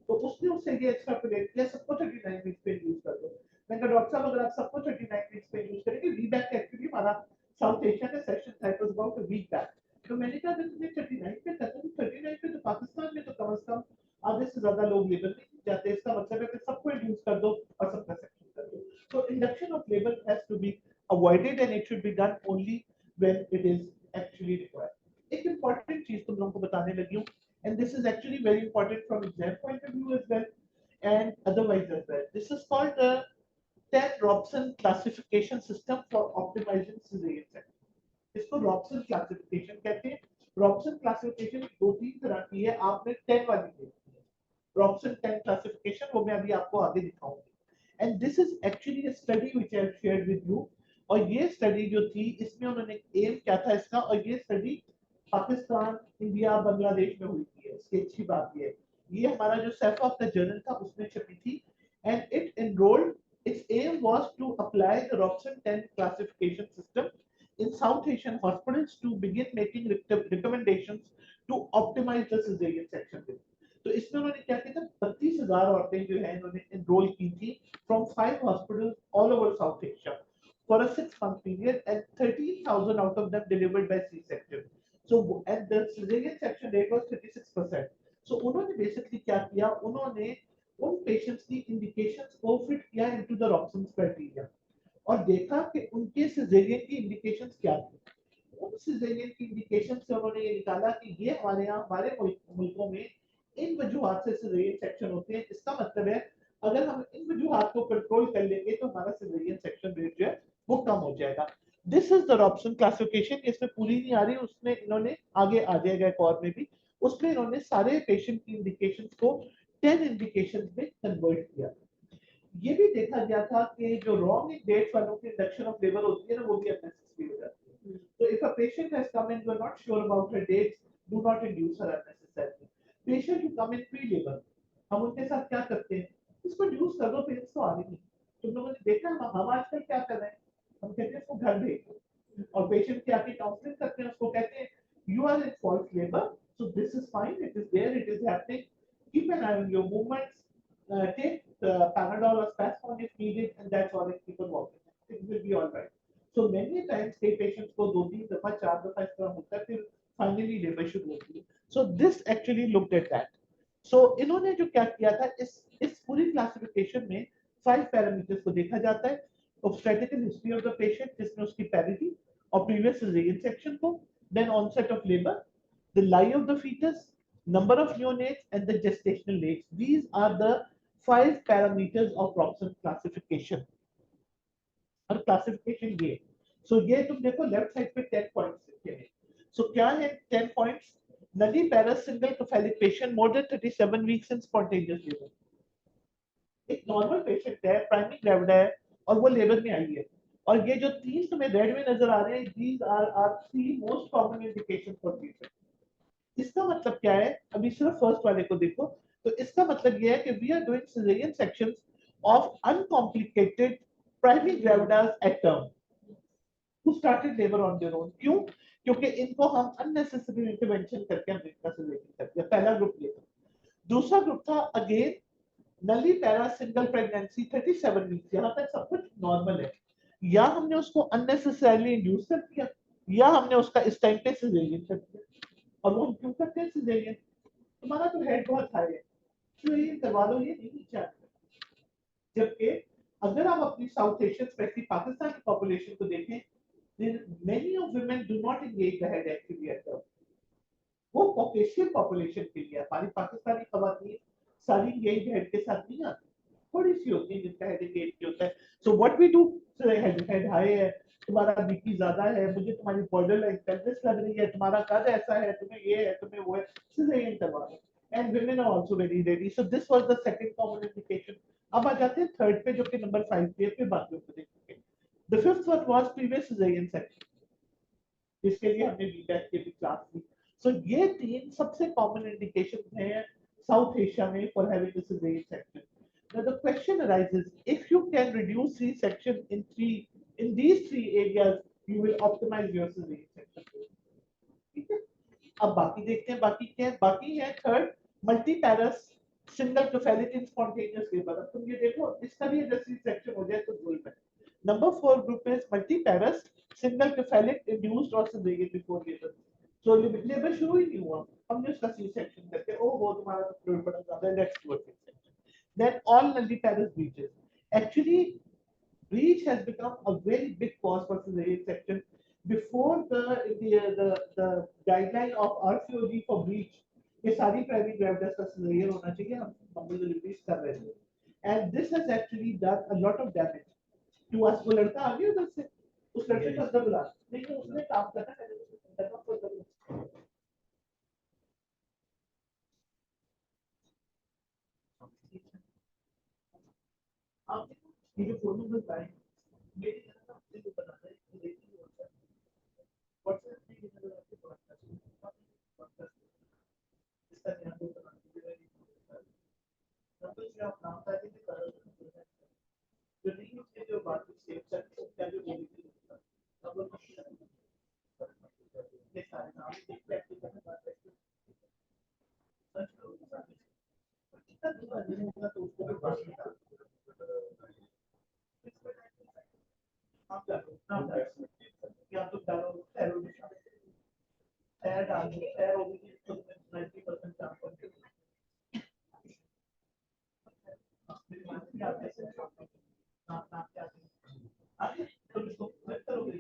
तो उसने उससे ये एक्सट्रापोलेट किया, सबको 39 वीक्स पे यूज कर दो. मैंने कहा डॉक्टर साहब अगर आप सबको 39 वीक्स पे यूज करेंगे, वीबैक एक्चुअली हमारा साउथ एशिया का सेशन था, it was about a week back. तो मैंने कहा अगर तुमने 39 पे करते हो, 39 पे तो पाकिस्तान में तो कम से कम आधे से ज्यादा लोग लेबर नहीं जाते. इसका मतलब है कि सबको इंड्यूस कर दो और सबका सेक्शन कर दो. So induction of labor has to be avoided and it should be done only when it is actually required. एक important चीज तुम लोगों को बताने लगी हूँ, and this is actually very important from exam point of view as well and otherwise as well. This is called the 10 Robson classification system for optimizing cesarean section. इसको Robson classification कहते हैं. रॉबसन क्लासिफिकेशन दो तीन तरह की है, आपने 10 वाली देखी है, रॉबसन 10 क्लासिफिकेशन, वो मैं अभी आपको आगे दिखाऊंगी. And this is actually a study which I have shared with you. और ये स्टडी जो थी इसमें उन्होंने एम क्या था इसका, और ये स्टडी पाकिस्तान, इंडिया, बांग्लादेश में हुई थी. इसकी अच्छी बात ये है, ये हमारा जो सेफ ऑफ द जर्नल था उसमें छपी थी. And it enrolled, its aim was to apply the Robson 10 classification system in South Asian hospitals to begin making recommendations to optimize the cesarean section. तो इसमें उन्होंने क्या किया था, 32,000 औरतें जो है इन्होंने एनरोल की थी from 5 hospitals all over South Asia for a 6-month period and 13,000 out of them delivered by C-section. So and the cesarean section rate was 36%. So उन्होंने basically क्या किया, उन्होंने उन पेशेंट्स की इंडिकेशंस को फिट किया इनटू द रॉबसन क्राइटेरिया और देखा कि उनके सिजेरियन की इंडिकेशंस क्या थी. उन सिजेरियन की इंडिकेशन से उन्होंने ये निकाला कि ये हमारे यहाँ हमारे मुल्कों में इन वजूहात से सिजेरियन सेक्शन होते हैं. इसका मतलब है अगर हम इन वजूहात को कंट्रोल कर लेंगे तो हमारा सिजेरियन सेक्शन रेट जो है वो कम हो जाएगा. This is the Robson classification. इसमें पूरी नहीं आ रही, उसमें इन्होंने आगे आ जाएगा एक और में भी, उसमें इन्होंने सारे पेशेंट की इंडिकेशंस को 10 इंडिकेशंस में कन्वर्ट किया. ये भी देखा गया था कि जो रॉन्ग इन डेट्स वालों की इंडक्शन ऑफ लेबर होती है ना, वो भी अननेसेसरी हो जाती है. तो if a patient has come in, you are not sure about her dates, do not induce her unnecessarily. Patient who come in pre labour, हम उनके साथ क्या करते हैं, इसको इंड्यूस कर दो, पेशेंट्स तो आ नहीं. तुम लोगों ने देखा हम आजकल क्या कर रहे हैं, हम कहते हैं इसको घर भेज दो और पेशेंट की आके काउंसलिंग करते हैं, उसको कहते हैं you are in false labour, so this is fine, it is there, it is happening, keep an eye on your movements, take Panadol or Spasmon if needed, and that's all. Keep on walking. It will be all right. So many times कई patients को 2-3 दफा 4 दफा इस तरह होता है, फिर finally labor शुरू होती है. So this actually looked at that. So इन्होंने जो क्या किया था, इस पूरी क्लासिफिकेशन में 5 पैरामीटर्स को देखा जाता है. Obstetrical history of the patient, जिसमें उसकी parity और previous cesarean section को, then onset of labor, the lie of the fetus, number of neonates, and the gestational age. These are the 5 parameters of Robson classification. और classification ये. सो ये तुम देखो left side पे 10 पॉइंट्स लिखे हैं. सो क्या है 10 points? Nulliparous single cephalic patient more than 37 weeks in spontaneous labour. एक नॉर्मल पेशेंट है, प्राइमरी ग्रेविड है और वो लेबर में आई है. और ये जो तीन तुम्हें रेड में नजर आ रहे हैं, these are three most common indication for treatment. इसका मतलब क्या है? अभी सिर्फ फर्स्ट वाले को देखो. तो इसका मतलब ये है कि we are doing caesarean sections of uncomplicated primary gravidas at term who started labor on their own. क्यों? क्योंकि इनको हम unnecessary intervention करके हमने इनका सिलेक्शन कर दिया. पहला ग्रुप ये था. दूसरा ग्रुप था अगेन नलीपैरा सिंगल प्रेगनेंसी 37 वीक्स. यहाँ तक सब कुछ नॉर्मल है. या हमने उसको unnecessarily इंड्यूस कर दिया, या हमने उसका इस टाइम पे सिजेरियन कर दिया. और वो हम क्यों करते हैं सिजेरियन? तुम्हारा तो हेड बहुत हाई है, सिजेरियन करवा लो, ये नहीं चाहते. जबकि अगर आप अपनी साउथ एशियन स्पेशली पाकिस्तान की पॉपुलेशन को देखें, many of women do not engage the head actually at all. वो कॉकेशियन पॉपुलेशन के लिए. हमारी पाकिस्तानी खवातीन सारी engaged हेड के साथ नहीं आती, थोड़ी सी होती है जिनका हेड engaged होता है. So what we do, head high है, तुम्हारा बीपी ज्यादा है, मुझे तुम्हारी बॉर्डर लाइन टेंस लग रही है, तुम्हारा कद ऐसा है, तुम्हें ये है, तुम्हें वो है, सिजेरियन करवा दो. And women are also very ready. So this was the second common indication. अब आ जाते हैं थर्ड पे, जो कि नंबर 5 पे, फिर बाकियों को देखेंगे. The fifth one was previous cesarean section. इसके लिए हमने VBAC की भी क्लास ली. So ये तीन सबसे common indications हैं South Asia में for having a cesarean section. Now the question arises, if you can reduce C-section in these three areas, you will optimize your cesarean section. ठीक है? अब बाकी देखते हैं, बाकी क्या है? बाकी है third multiparous single cephalic in spontaneous labor. अब तुम ये देखो, इसका भी अगर C-section हो जाए तो गोल में. Number 4 group is multiparous single cephalic induced or cesarean before labor. So labor शुरू ही नहीं हुआ, हमने उसका C-section करके ओ वो तुम्हारा तो फ्लूइड बड़ा ज्यादा है, let's do a C-section. Then all nulliparous breaches. Actually, breach has become a very big cause for cesarean section. Before the guideline of RCOG for breach, ये सारी प्राइमरी ग्रेविडास का cesarean होना चाहिए, हम नॉर्मल डिलीवरीज कर रहे थे. And this has actually done a lot of damage. तू आज वो लड़का आ गया उधर से, उस लड़के को अंदर बुला. नहीं, उसने काम करना है. आप ये जो फोन नंबर बताएं, मेरी तरफ से आपको बता दें कि देखिए होता है व्हाट्सएप में ये नंबर आपके पास है. इसका ध्यान दो बना दीजिए. नंबर से आप नाम टाइप कर सकते हैं. जो नहीं उसके जो बात सेव करके उसका जो बोली थी नंबर ये सारे नाम एक व्यक्ति का बात है. सर्च करो सारे. कितना दूर नहीं होगा तो उसको भी बात नहीं. आप डालो या तो डालो टेरोरिस्ट ऐड डाल दो, ऐड होगी तो 90% चांस होगी. आगे तो इसको क्लिक करोगे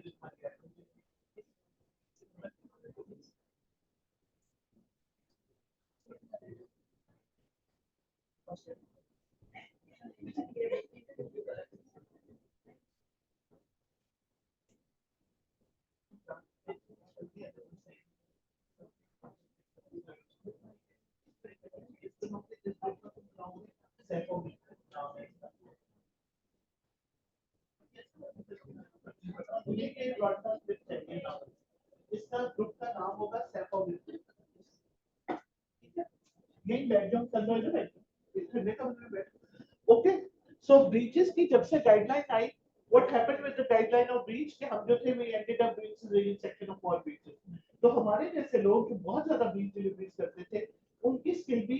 इसका ग्रुप का नाम होगा सेफोविल. यही बैकग्राउंड कर लो इधर. इसमें देखो हमने. ओके, सो ब्रीचेस की जब से guideline I, what happened with the guideline of breach कि हम जो थे we ended up doing cesarean section of all breaches. तो हमारे जैसे लोग जो बहुत ज्यादा ब्रीच डिलीवरीज करते थे, उनकी स्किल भी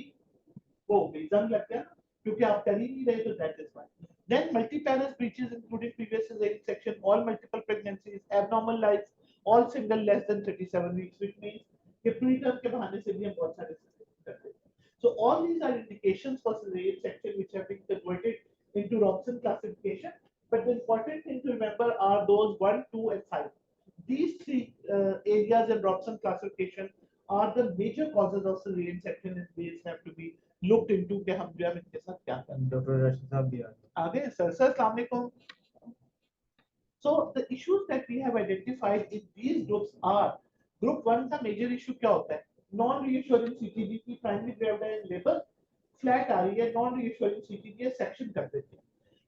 जंग लग गया क्योंकि आप कर ही नहीं रहे, तो that is why. Then multiparous breaches including previous cesarean section, all multiple pregnancies, abnormal lives, all single less than 37 weeks, which means कि preterm के बहाने से भी हम बहुत सारे cesarean करते हैं. So all these are indications for cesarean section which have been converted into Robson classification. But the important thing to remember are those 1, 2, and 5. These three areas in Robson classification are the major causes of cesarean section, and these have to be looked into कि हम जो है इनके साथ क्या करें. Doctor Rashid साहब भी आ गए. आगे सर अस्सलाम वालेकुम. So the issues that we have identified in these groups are group 1 का major issue क्या होता है? Non reassuring CTG की primary gravid labor flat आ रही है, non reassuring CTG section कर देते हैं.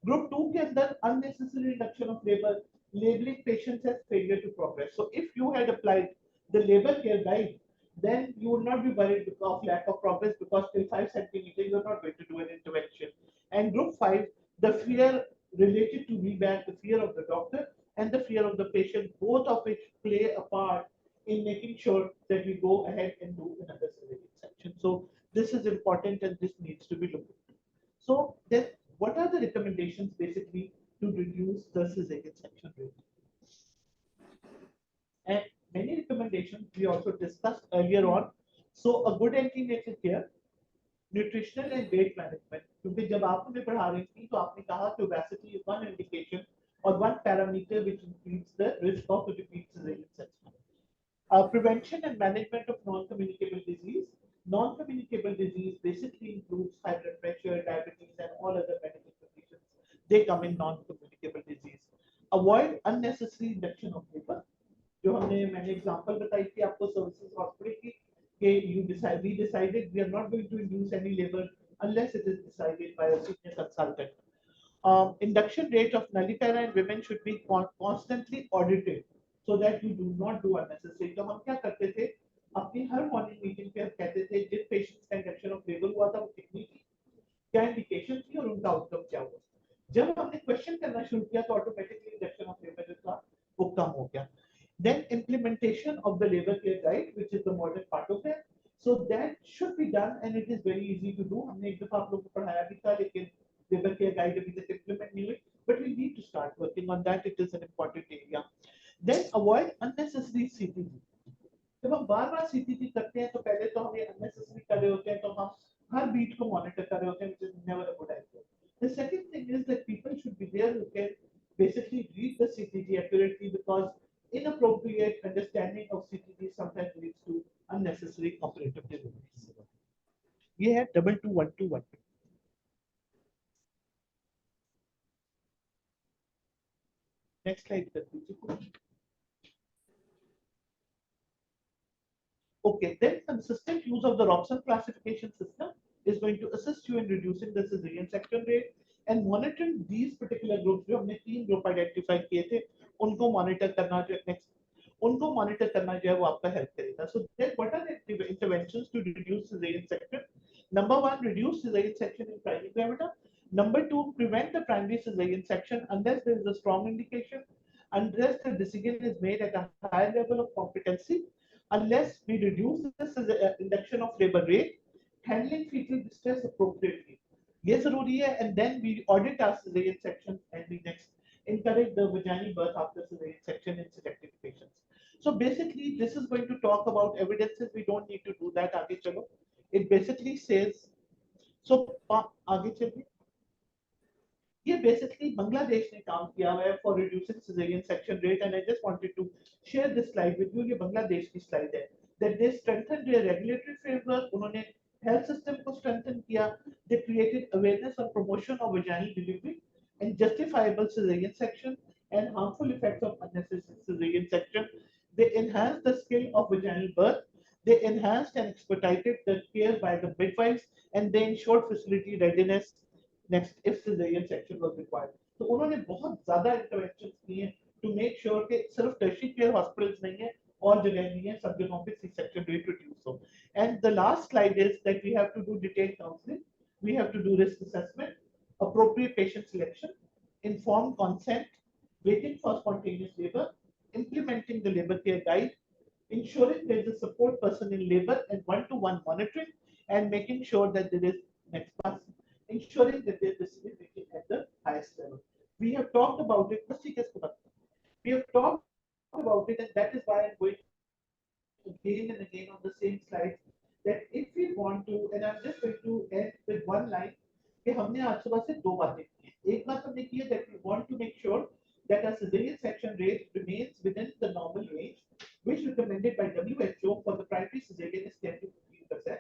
Group 2 के अंदर unnecessary reduction of labor, labeling patients as failure to progress. So if you had applied the labor care guide, then you would not be worried of lack of progress because till 5 centimeters you're not going to do an intervention. And group 5, the fear related to VBAC, the fear of the doctor and the fear of the patient, both of which play a part in making sure that we go ahead and do another cesarean section. So this is important and this needs to be looked at. So then what are the recommendations basically to reduce the cesarean section rate? And many recommendations we also discussed earlier on. So a good antenatal care, nutritional and weight management. क्योंकि जब आप हमें पढ़ा रही थी तो आपने कहा कि obesity is one indication or one parameter which increases the risk of repeat cesarean section. Prevention and management of non-communicable disease. Non-communicable disease basically includes high blood pressure, diabetes, and all other medical conditions. They come in non-communicable disease. Avoid unnecessary induction of labor. जो मैंने example बताई थी आपको services hospital की कि we decided we are not going to induce any labor unless it is decided by a senior consultant. Induction rate of nullipara in women should be constantly audited so that you do not do unnecessary. तो हम क्या करते थे अपनी हर morning meeting पे हम कहते थे जिन पेशेंट्स का इंडक्शन ऑफ लेबर हुआ था वो कितनी थी, क्या इंडिकेशन थी और उनका आउटकम क्या हुआ. जब हमने क्वेश्चन करना शुरू किया तो ऑटोमेटिकली इंडक्शन ऑफ लेबर जो था वो कम हो गया. Then implementation of the labor care guide, which is the modern part of it. So that should be done and it is very easy to do. हमने एक दफा आप लोगों को पढ़ाया भी था लेकिन labor care guide अभी तक implement नहीं हुई, but we need to start working on that. It is an important area. Then avoid unnecessary CTG. जब हम बार-बार CTG करते हैं तो पहले तो हमें unnecessary कर रहे होते हैं तो हम हर बीट को monitor कर रहे होते हैं, which is never a good idea. The second thing is that people should be there who can basically read the CTG accurately because inappropriate understanding of CTG sometimes leads to unnecessary operative deliveries. ये है 221212. Next slide कर दीजिए. Okay, then consistent use of the Robson classification system is going to assist you in reducing the cesarean section rate and monitoring these particular groups. जो हमने 3 group identify किए थे उनको monitor करना जो नेक्स्ट उनको मॉनिटर करना जो है वो आपका हेल्प करेगा. So then what are the interventions to reduce cesarean section? Number 1, reduce cesarean section in primary gravida. Number 2, prevent the primary cesarean section unless there is a strong indication, unless the decision is made at a higher level of competency, unless we reduce the induction of labor rate, handling fetal distress appropriately. ये जरूरी है, and then we audit our cesarean section and we next encourage the vaginal birth after cesarean section in selected patients. So basically, this is going to talk about evidences. We don't need to do that. आगे चलो. It basically says, so आगे चलिए. ये basically Bangladesh ने काम किया हुआ है for reducing cesarean section rate, and I just wanted to share this slide with you. ये Bangladesh की slide है. That they strengthened their regulatory framework. उन्होंने health system को strengthen किया. They created awareness on promotion of vaginal delivery and justifiable cesarean section and harmful effects of unnecessary cesarean section. They enhanced the skill of vaginal birth. They enhanced and expedited the care by the midwives, and they ensured facility readiness next if cesarean section was required. तो उन्होंने बहुत ज़्यादा interventions किए हैं to make sure कि सिर्फ tertiary care hospitals नहीं है और जगह नहीं है, सब जगहों पे C-section rate reduce हो. And the last slide is that we have to do detailed counseling, we have to do risk assessment, appropriate patient selection, informed consent, waiting for spontaneous labor, implementing the labor care guide, ensuring there is a support person in labor and one-to-one monitoring, and making sure that there is Next class, ensuring that their decision making at the highest level. We have talked about it. We have talked about it, and that is why I'm going again and again on the same slides. That if we want to, and I'm just going to end with one line. कि हमने आज सुबह से दो बातें की हैं. एक बात हमने की है that we want to make sure that our cesarean section rate remains within the normal range, which recommended by WHO for the primary cesarean is 10 to 15%,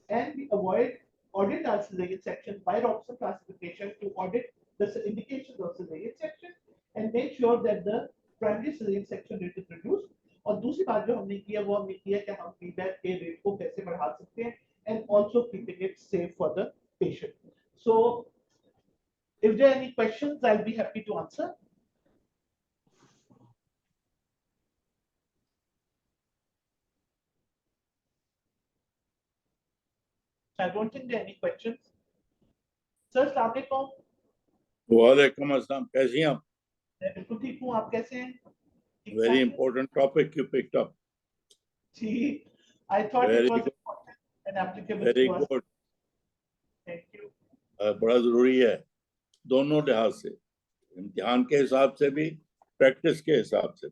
and we audit our cesarean section by Robson classification to audit the indications of cesarean section and make sure that the primary cesarean section rate is reduced. और दूसरी बात जो हमने किया वो हमने किया कि हम VBAC के रेट को कैसे बढ़ा सकते हैं and also keeping it safe for the patient. So, if there are any questions, I'll be happy to answer. I don't think there are any questions. Sir, अस्सलाम वालेकुम. वालेकुम अस्सलाम. कैसी हैं आप? मैं बिल्कुल ठीक हूँ. आप कैसे हैं? Very important topic you picked up. Ji, I thought Very it was good. important and applicable Very to us. good. Thank you. बड़ा जरूरी है दोनों लिहाज से, इम्तिहान के हिसाब से भी, प्रैक्टिस के हिसाब से.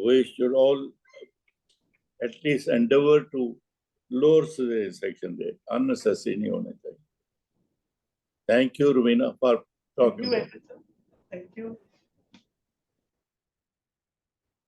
We should all at least endeavor to lower cesarean section rate. Unnecessary नहीं होने चाहिए. Thank you, Rubina, for Thank talking. you, Edison. Thank you.